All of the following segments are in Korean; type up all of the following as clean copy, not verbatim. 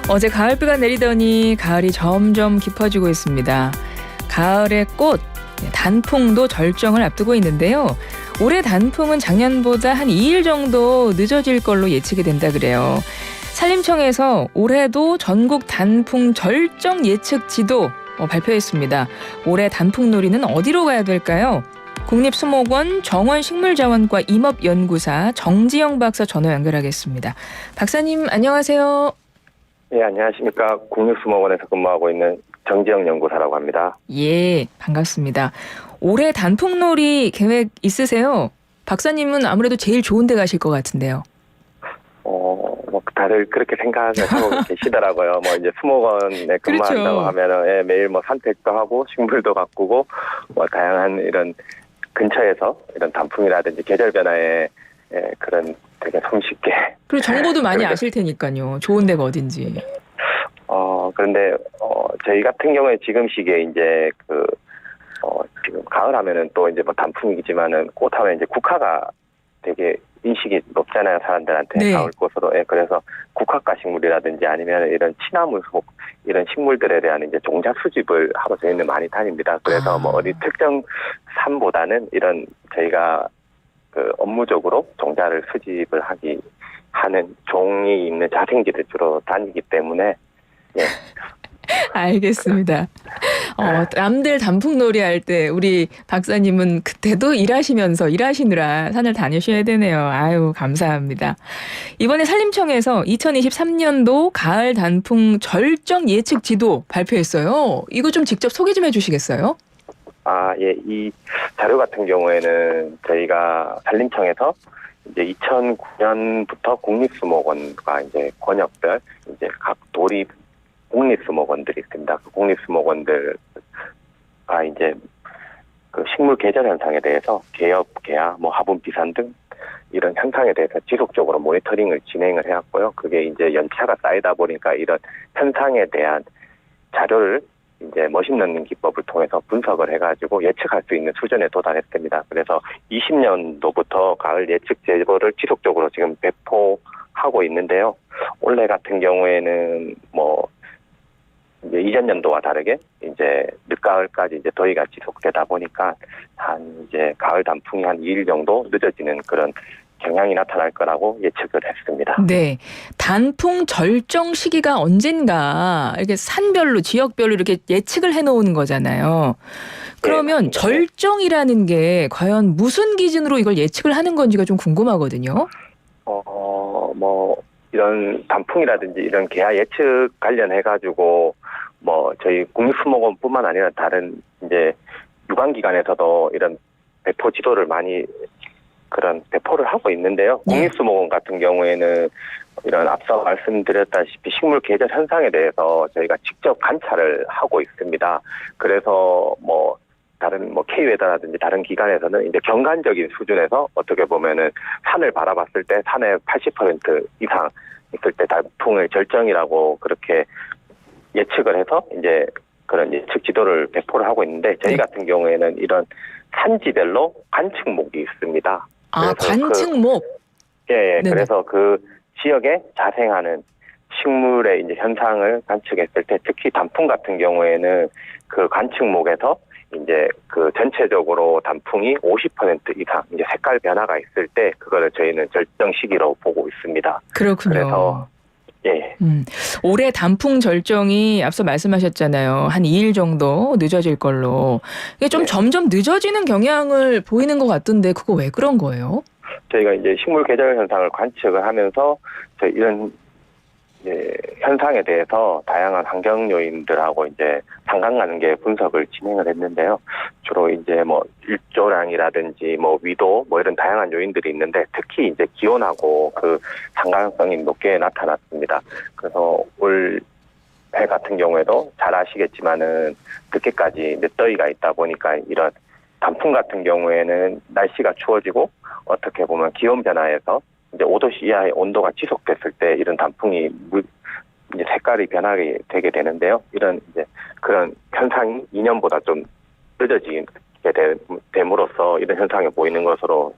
어제 가을비가 내리더니 가을이 점점 깊어지고 있습니다. 가을의 꽃, 단풍도 절정을 앞두고 있는데요. 올해 단풍은 작년보다 한 2일 정도 늦어질 걸로 예측이 된다 그래요. 산림청에서 올해도 전국 단풍 절정 예측 지도 발표했습니다. 올해 단풍놀이는 어디로 가야 될까요? 국립수목원 정원식물자원과 임업연구사 정지영 박사 전화 연결하겠습니다. 박사님 안녕하세요. 네, 안녕하십니까. 국립수목원에서 근무하고 있는 정지영 연구사라고 합니다. 예, 반갑습니다. 올해 단풍놀이 계획 있으세요? 박사님은 아무래도 제일 좋은 데 가실 것 같은데요. 다들 그렇게 생각을 하고 계시더라고요. 이제 수목원에 근무한다고 그렇죠. 하면은 매일 산책도 하고 식물도 가꾸고 다양한 이런 근처에서 이런 단풍이라든지 계절 변화에 그런 되게 손쉽게. 그리고 정보도 많이 아실 테니까요. 좋은 데가 어딘지. 그런데 저희 같은 경우에 지금 시기에 이제 지금 가을 하면은 또 이제 단풍이지만은 꽃하면 이제 국화가 되게 인식이 높잖아요, 사람들한테. 네. 가을 꽃으로. 그래서 국화과 식물이라든지 아니면 이런 취나무 속 이런 식물들에 대한 이제 종자 수집을 하고 저희는 많이 다닙니다. 그래서 어디 특정 산보다는 이런 저희가 업무적으로 종자를 수집을 하는 종이 있는 자생지를 주로 다니기 때문에. 예. 알겠습니다. 남들 단풍놀이 할 때 우리 박사님은 그때도 일하시느라 산을 다니셔야 되네요. 아유, 감사합니다. 이번에 산림청에서 2023년도 가을 단풍 절정 예측 지도 발표했어요. 이거 좀 직접 소개 좀 해주시겠어요? 예. 이 자료 같은 경우에는 저희가 산림청에서 이제 2009년부터 국립수목원과 이제 권역별 이제 각 도립 국립수목원들이 있습니다. 그 국립수목원들과 이제 그 식물 계절 현상에 대해서 개업, 개화, 화분 비산 등 이런 현상에 대해서 지속적으로 모니터링을 진행을 해왔고요. 그게 이제 연차가 쌓이다 보니까 이런 현상에 대한 자료를 이제 머신러닝 기법을 통해서 분석을 해가지고 예측할 수 있는 수준에 도달했습니다. 그래서 20년도부터 가을 예측 제보를 지속적으로 지금 배포하고 있는데요. 올해 같은 경우에는 이제 이전 연도와 다르게 이제 늦가을까지 이제 더위가 지속되다 보니까 이제 가을 단풍이 한 2일 정도 늦어지는 그런 경향이 나타날 거라고 예측을 했습니다. 네. 단풍 절정 시기가 언젠가 이렇게 산별로 지역별로 이렇게 예측을 해놓은 거잖아요. 그러면 네, 절정이라는 게 과연 무슨 기준으로 이걸 예측을 하는 건지가 좀 궁금하거든요. 이런 단풍이라든지 이런 개화 예측 관련해가지고 저희 국립수목원뿐만 아니라 다른 이제 유관기관에서도 이런 배포 지도를 많이 그런 배포를 하고 있는데요. 네. 국립수목원 같은 경우에는 이런 앞서 말씀드렸다시피 식물 계절 현상에 대해서 저희가 직접 관찰을 하고 있습니다. 그래서 다른 K웨더라든지 다른 기관에서는 이제 경관적인 수준에서 어떻게 보면은 산을 바라봤을 때 산의 80% 이상 있을 때 단풍의 절정이라고 그렇게 예측을 해서 이제 그런 예측 지도를 배포를 하고 있는데 저희 네. 같은 경우에는 이런 산지별로 관측목이 있습니다. 관측목. 네네. 그래서 그 지역에 자생하는 식물의 이제 현상을 관측했을 때 특히 단풍 같은 경우에는 그 관측목에서 이제 그 전체적으로 단풍이 50% 이상 이제 색깔 변화가 있을 때 그거를 저희는 절정 시기로 보고 있습니다. 그렇군요. 그래서 올해 단풍 절정이 앞서 말씀하셨잖아요. 한 2일 정도 늦어질 걸로. 이게 좀 점점 늦어지는 경향을 보이는 것 같던데 그거 왜 그런 거예요? 저희가 이제 식물 계절 현상을 관측을 하면서 이런 현상에 대해서 다양한 환경 요인들하고 이제 상관관계 분석을 진행을 했는데요. 주로 이제 일조량이라든지 위도 이런 다양한 요인들이 있는데 특히 이제 기온하고 그 상관성이 높게 나타났습니다. 그래서 올해 같은 경우에도 잘 아시겠지만은 늦게까지 늦더위가 있다 보니까 이런 단풍 같은 경우에는 날씨가 추워지고 어떻게 보면 기온 변화에서 이제 5도씨 이하의 온도가 지속됐을 때 이런 단풍이 이제 색깔이 변하게 되게 되는데요. 이런 이제 그런 현상이 2년보다 좀 늦어지게 됨으로써 이런 현상이 보이는 것으로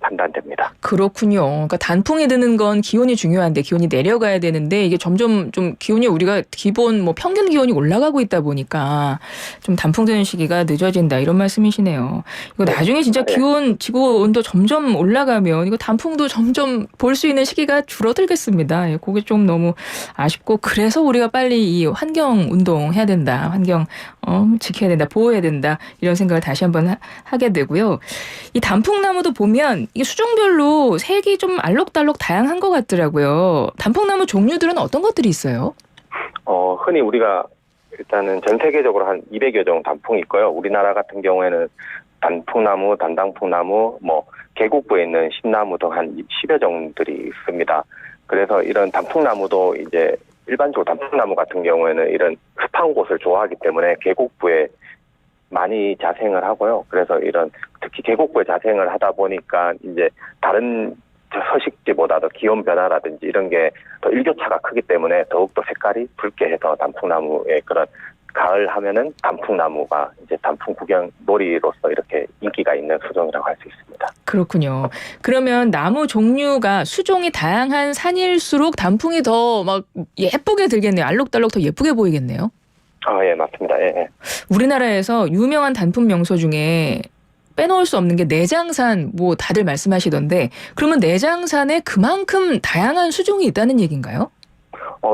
판단됩니다. 그렇군요. 그러니까 단풍이 드는 건 기온이 중요한데 기온이 내려가야 되는데 이게 점점 좀 기온이 우리가 기본 뭐 평균 기온이 올라가고 있다 보니까 좀 단풍 드는 시기가 늦어진다 이런 말씀이시네요. 이거 네. 나중에 진짜 기온 지구 온도 점점 올라가면 이거 단풍도 점점 볼 수 있는 시기가 줄어들겠습니다. 예, 그게 좀 너무 아쉽고 그래서 우리가 빨리 이 환경 운동 해야 된다. 환경 지켜야 된다. 보호해야 된다. 이런 생각을 다시 한번 하게 되고요. 이 단풍나무도 보면 이게 수종별로 색이 좀 알록달록 다양한 것 같더라고요. 단풍나무 종류들은 어떤 것들이 있어요? 흔히 우리가 일단은 전 세계적으로 한 200여 종 단풍이 있고요. 우리나라 같은 경우에는 단풍나무, 단당풍나무, 계곡부에 있는 신나무 등 한 10여 종들이 있습니다. 그래서 이런 단풍나무도 이제 일반적으로 단풍나무 같은 경우에는 이런 습한 곳을 좋아하기 때문에 계곡부에 많이 자생을 하고요. 그래서 이런 특히 계곡부에 자생을 하다 보니까 이제 다른 서식지보다도 기온 변화라든지 이런 게 더 일교차가 크기 때문에 더욱더 색깔이 붉게 해서 단풍나무의 그런 가을 하면은 단풍나무가 이제 단풍 구경 놀이로서 이렇게 인기가 있는 수종이라고 할 수 있습니다. 그렇군요. 그러면 나무 종류가 수종이 다양한 산일수록 단풍이 더 막 예쁘게 들겠네요. 알록달록 더 예쁘게 보이겠네요. 예, 맞습니다. 예. 우리나라에서 유명한 단풍 명소 중에 빼놓을 수 없는 게 내장산 뭐 다들 말씀하시던데 그러면 내장산에 그만큼 다양한 수종이 있다는 얘기인가요?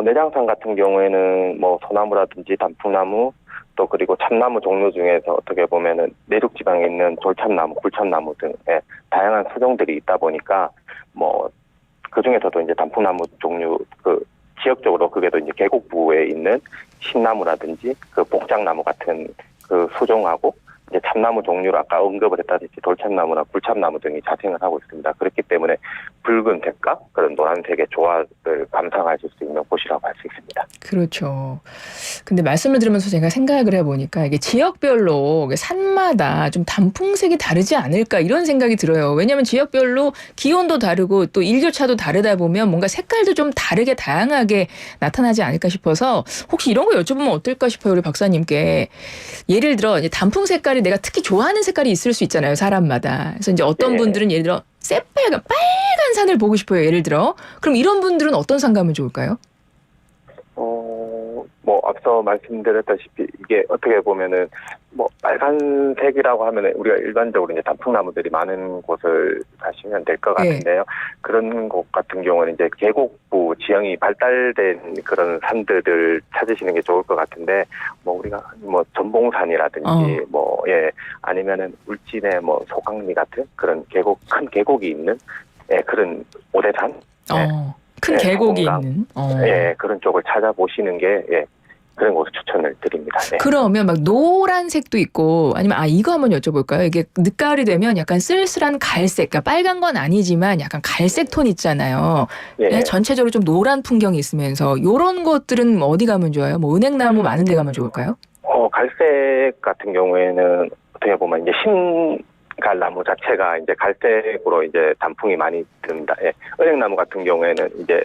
내장산 같은 경우에는 소나무라든지 단풍나무 또 그리고 참나무 종류 중에서 어떻게 보면은 내륙 지방에 있는 돌참나무, 굴참나무 등의 다양한 수종들이 있다 보니까 그 중에서도 이제 단풍나무 종류 지역적으로 그게도 이제 계곡부에 있는 신나무라든지 그 복장나무 같은 그 수종하고 이제 참나무 종류를 아까 언급을 했다시피 돌참나무나 굴참나무 등이 자생을 하고 있습니다. 그렇기 때문에 붉은색과 그런 노란색의 조화를 감상하실 수 있는 곳이라고 할 수 있습니다. 그렇죠. 근데 말씀을 들으면서 제가 생각을 해보니까 이게 지역별로 산마다 좀 단풍색이 다르지 않을까 이런 생각이 들어요. 왜냐하면 지역별로 기온도 다르고 또 일교차도 다르다 보면 뭔가 색깔도 좀 다르게 다양하게 나타나지 않을까 싶어서 혹시 이런 거 여쭤보면 어떨까 싶어요. 우리 박사님께. 예를 들어 이제 단풍 색깔이 내가 특히 좋아하는 색깔이 있을 수 있잖아요. 사람마다. 그래서 이제 어떤 분들은 예를 들어 새빨간 빨간 산을 보고 싶어요. 예를 들어. 그럼 이런 분들은 어떤 산 가면 좋을까요? 앞서 말씀드렸다시피 이게 어떻게 보면은 빨간색이라고 하면은 우리가 일반적으로 이제 단풍나무들이 많은 곳을 가시면 될 것 같은데요. 그런 곳 같은 경우는 이제 계곡부 지형이 발달된 그런 산들을 찾으시는 게 좋을 것 같은데 우리가 전봉산이라든지 아니면은 울진의 소강리 같은 그런 큰 계곡이 있는 그런 오대산 큰 계곡이 소금강, 있는 그런 쪽을 찾아보시는 게 그런 곳을 추천을 드립니다. 네. 그러면 막 노란색도 있고 아니면 이거 한번 여쭤볼까요? 이게 늦가을이 되면 약간 쓸쓸한 갈색, 그러니까 빨간 건 아니지만 약간 갈색 톤 있잖아요. 전체적으로 좀 노란 풍경이 있으면서 이런 것들은 어디 가면 좋아요? 은행나무 많은 데 가면 좋을까요? 갈색 같은 경우에는 어떻게 보면 이제 신갈나무 자체가 이제 갈색으로 이제 단풍이 많이 듭니다. 은행나무 같은 경우에는 이제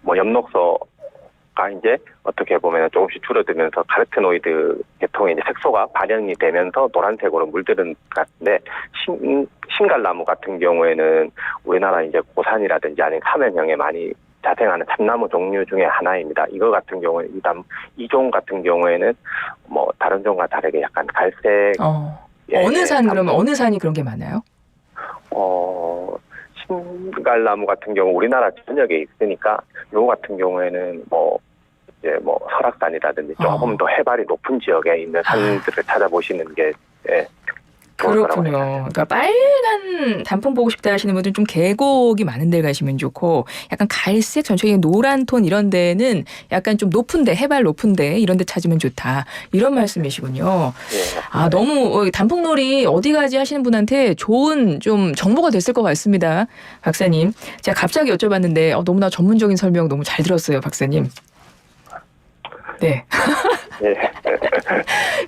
엽록소가 이제 어떻게 보면 조금씩 줄어들면서 카로티노이드 계통의 이제 색소가 발현이 되면서 노란색으로 물드는 것 같은데 신갈나무 같은 경우에는 우리나라 이제 고산이라든지 아니면 사면형에 많이 자생하는 참나무 종류 중에 하나입니다. 이거 같은 경우는 이 종 같은 경우에는 다른 종과 다르게 약간 갈색. 어느 산 그러면 어느 산이 그런 게 많아요? 신갈나무 같은 경우 우리나라 전역에 있으니까 요 같은 경우에는 설악산이라든지 조금 더 해발이 높은 지역에 있는 산들을 찾아보시는 게 그렇군요. 그러니까 빨간 단풍 보고 싶다 하시는 분들은 좀 계곡이 많은 데 가시면 좋고 약간 갈색 전체적인 노란 톤 이런 데는 약간 좀 높은데 해발 높은데 이런 데 찾으면 좋다. 이런 말씀이시군요. 너무 단풍놀이 어디 가지 하시는 분한테 좋은 좀 정보가 됐을 것 같습니다. 박사님. 제가 갑자기 여쭤봤는데 너무나 전문적인 설명 너무 잘 들었어요. 박사님. 네.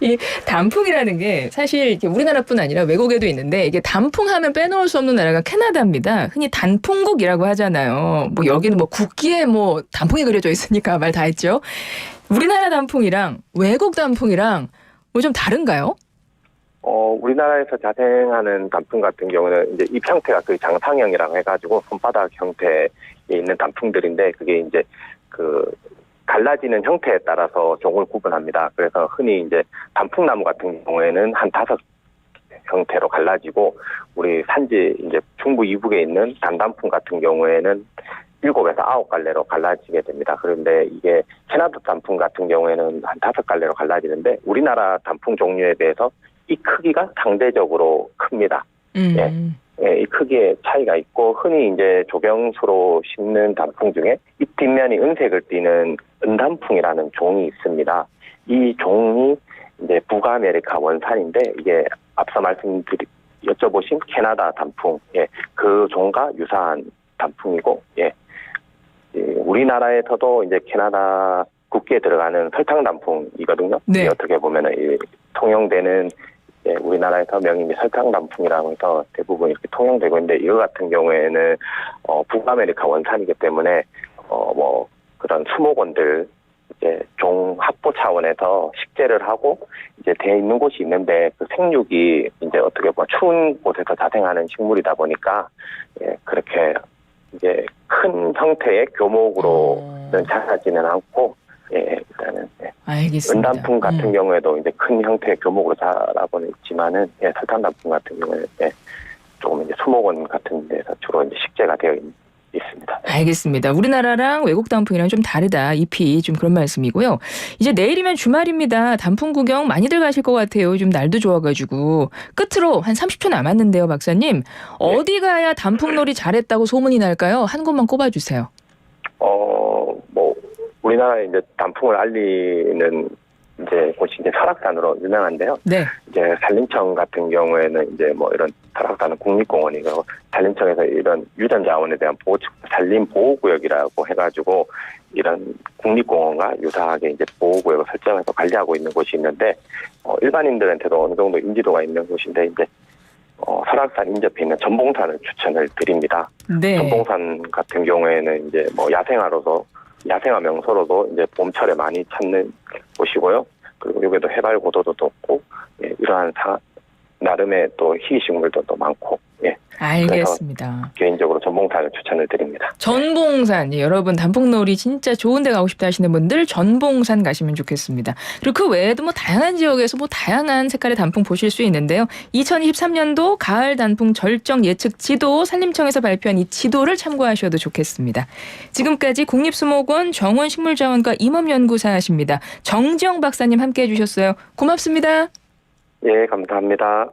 이 단풍이라는 게 사실 우리나라뿐 아니라 외국에도 있는데 이게 단풍하면 빼놓을 수 없는 나라가 캐나다입니다. 흔히 단풍국이라고 하잖아요. 여기는 국기에 단풍이 그려져 있으니까 말 다 했죠. 우리나라 단풍이랑 외국 단풍이랑 좀 다른가요? 우리나라에서 자생하는 단풍 같은 경우는 이제 잎 형태가 그 장상형이라고 해가지고 손바닥 형태에 있는 단풍들인데 그게 이제 그 갈라지는 형태에 따라서 종을 구분합니다. 그래서 흔히 이제 단풍나무 같은 경우에는 한 5 형태로 갈라지고 우리 산지 이제 중부 이북에 있는 단단풍 같은 경우에는 7에서 9갈래로 갈라지게 됩니다. 그런데 이게 캐나다 단풍 같은 경우에는 한 5갈래로 갈라지는데 우리나라 단풍 종류에 비해서 이 크기가 상대적으로 큽니다. 예, 이 크기에 차이가 있고 흔히 이제 조경수로 심는 단풍 중에 잎 뒷면이 은색을 띠는 은단풍이라는 종이 있습니다. 이 종이 이제 북아메리카 원산인데 이게 앞서 여쭤보신 캐나다 단풍, 예, 그 종과 유사한 단풍이고, 예, 우리나라에서도 이제 캐나다 국기에 들어가는 설탕 단풍이거든요. 네. 어떻게 보면은 통용되는 우리나라에서 명임이 설탕 단풍이라고 해서 대부분 이렇게 통용되고 있는데 이거 같은 경우에는 북아메리카 원산이기 때문에 뭐 그런 수목원들 이제 종 확보 차원에서 식재를 하고 이제 돼 있는 곳이 있는데 그 생육이 이제 어떻게 보면 추운 곳에서 자생하는 식물이다 보니까 예, 그렇게 이제 큰 형태의 교목으로는 자라지는 않고 예, 일단은 예. 알겠습니다. 은단풍 같은 경우에도 이제 큰 형태의 교목으로 자라고는 있지만은 예, 설탕단풍 같은 경우에는 예, 조금 이제 수목원 같은 데서 주로 이제 식재가 되어 있습니다. 알겠습니다. 우리나라랑 외국 단풍이랑 좀 다르다. 잎이 좀 그런 말씀이고요. 이제 내일이면 주말입니다. 단풍 구경 많이들 가실 것 같아요. 요즘 날도 좋아가지고. 끝으로 한 30초 남았는데요, 박사님. 어디 가야 단풍놀이 잘했다고 소문이 날까요? 한 곳만 꼽아주세요. 뭐 우리나라에 이제 단풍을 알리는 이제 곳이 이제 설악산으로 유명한데요. 네. 이제 산림청 같은 경우에는 이제 뭐 이런 설악산은 국립공원이고 산림청에서 이런 유전자원에 대한 산림 보호구역이라고 해가지고 이런 국립공원과 유사하게 이제 보호구역을 설정해서 관리하고 있는 곳이 있는데 일반인들한테도 어느 정도 인지도가 있는 곳인데 이제 설악산 인접해 있는 전봉산을 추천을 드립니다. 네. 전봉산 같은 경우에는 이제 뭐 야생화 명소로도 이제 봄철에 많이 찾는 곳이고요. 그리고 여기도 해발 고도도 높고, 예, 이러한 나름의 또 희귀식물도 또 많고, 예. 알겠습니다. 개인적으로 전봉산을 추천을 드립니다. 전봉산, 예, 여러분 단풍놀이 진짜 좋은 데 가고 싶다 하시는 분들 전봉산 가시면 좋겠습니다. 그리고 그 외에도 뭐 다양한 지역에서 뭐 다양한 색깔의 단풍 보실 수 있는데요. 2023년도 가을 단풍 절정 예측 지도 산림청에서 발표한 이 지도를 참고하셔도 좋겠습니다. 지금까지 국립수목원 정원식물자원과 임업연구사 하십니다. 정지영 박사님 함께해 주셨어요. 고맙습니다. 예, 감사합니다.